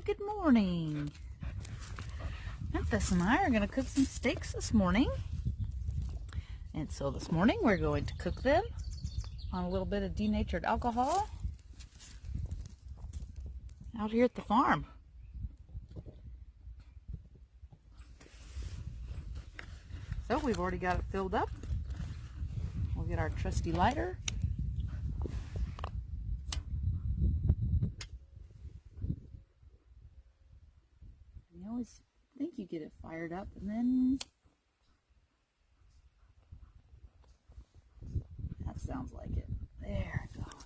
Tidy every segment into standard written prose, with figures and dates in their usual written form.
Good morning. Memphis and I are going to cook some steaks this morning. And so this morning we're going to cook them on a little bit of denatured alcohol out here at the farm. So we've already got it filled up. We'll get our trusty lighter. You always think you get it fired up and then that sounds like it. There it goes.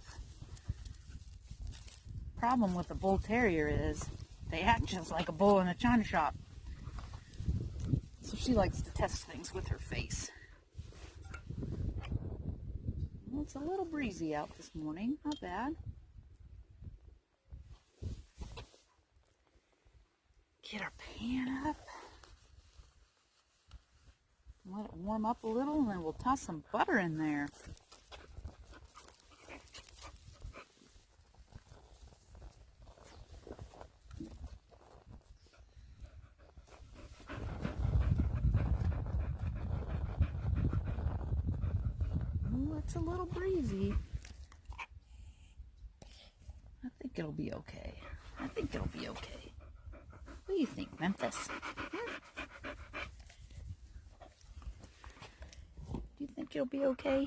Problem with the bull terrier is they act just like a bull in a china shop. So she likes to test things with her face. Well, it's a little breezy out this morning, not bad. Get our pan up. Let it warm up a little and then we'll toss some butter in there. Ooh, it's a little breezy. I think it'll be okay. I think it'll be okay. What do you think, Memphis? Do you think it'll be okay?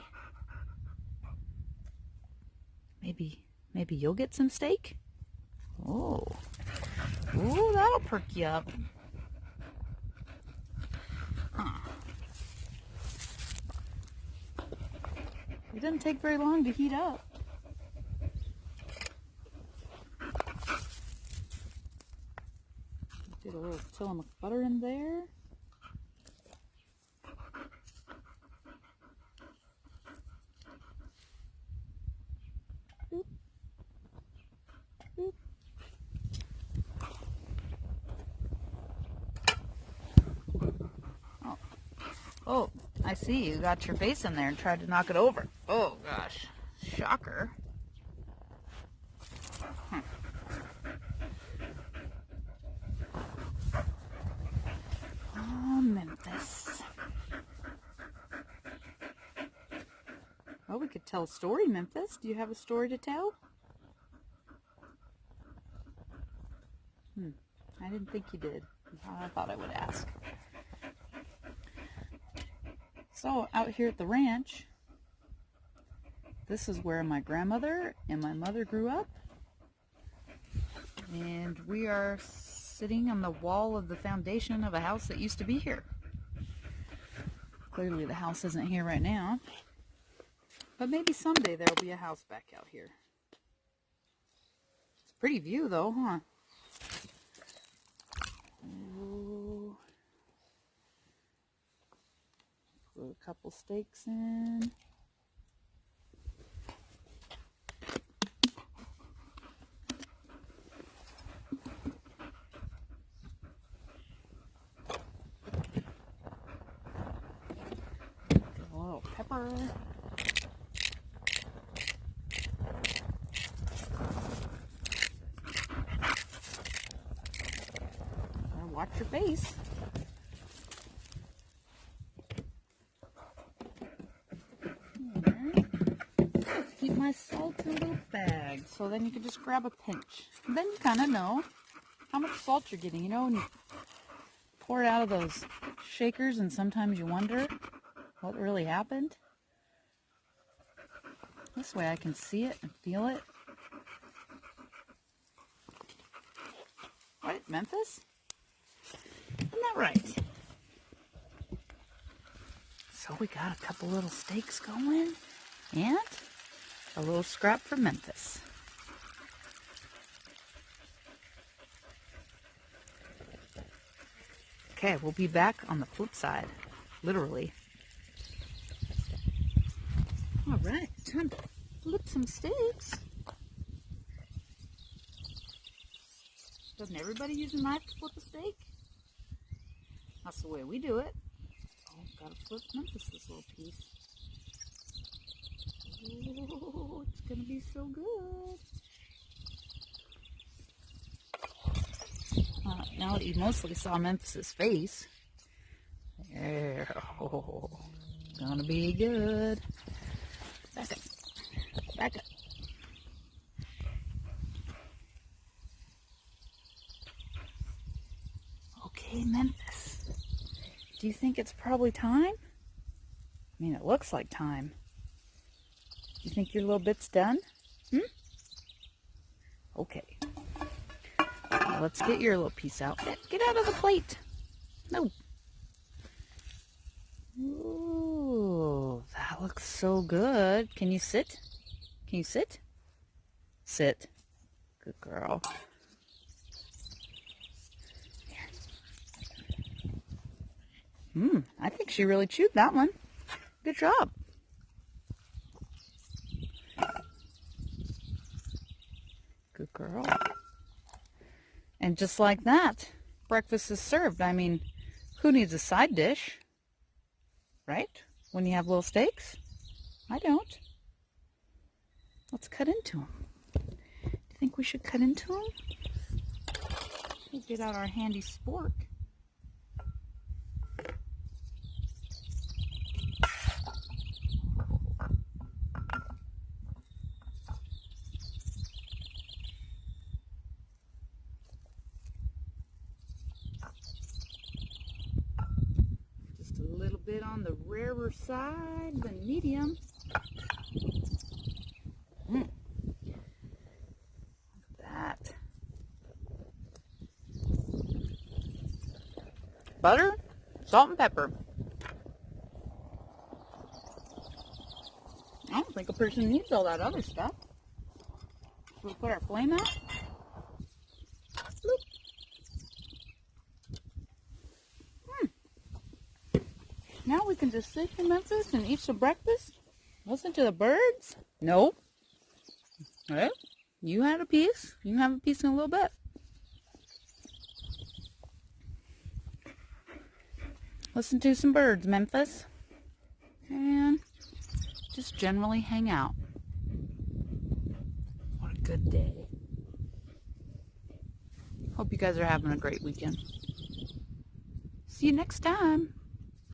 Maybe you'll get some steak? Oh, that'll perk you up. Huh. It doesn't take very long to heat up. Get a little Tillamook butter in there. Boop. Boop. Oh, I see you got your face in there and tried to knock it over. Oh gosh, shocker. Oh, Memphis. Well, we could tell a story, Memphis. Do you have a story to tell? I didn't think you did. I thought I would ask. So, out here at the ranch, this is where my grandmother and my mother grew up. And we are sitting on the wall of the foundation of a house that used to be here. Clearly the house isn't here right now. But maybe someday there will be a house back out here. It's a pretty view though, huh? Ooh. Put a couple steaks in. Get a little pepper. Watch your face. Keep my salt in a little bag so then you can just grab a pinch. And then you kind of know how much salt you're getting. You know, when you pour it out of those shakers and sometimes you wonder what really happened. This way I can see it and feel it. Right, Memphis? Isn't that right? So we got a couple little steaks going and a little scrap for Memphis. Okay, we'll be back on the flip side, literally. All right, time to flip some steaks. Doesn't everybody use a knife to flip a steak? That's the way we do it. Oh, gotta flip Memphis this little piece. Oh, it's gonna be so good. Now that you mostly saw Memphis's face. There. Oh, gonna be good. Back up. Back up. Okay, Memphis. Do you think it's probably time? I mean, it looks like time. Do you think your little bit's done? Okay. Now let's get your little piece out. Get out of the plate. No. Ooh, that looks so good. Can you sit? Can you sit? Sit. Good girl. I think she really chewed that one. Good job. Good girl. And just like that, breakfast is served. I mean, who needs a side dish? Right? When you have little steaks? I don't. Let's cut into them. Do you think we should cut into them? We'll get out our handy spork. Just a little bit on the rarer side than medium. Look at that. Butter, salt and pepper. I don't think a person needs all that other stuff. So we'll put our flame out. Bloop. Now we can just sit in Memphis and eat some breakfast. Listen to the birds. No. Well, you had a piece. You can have a piece in a little bit. Listen to some birds, Memphis. And just generally hang out. What a good day. Hope you guys are having a great weekend. See you next time.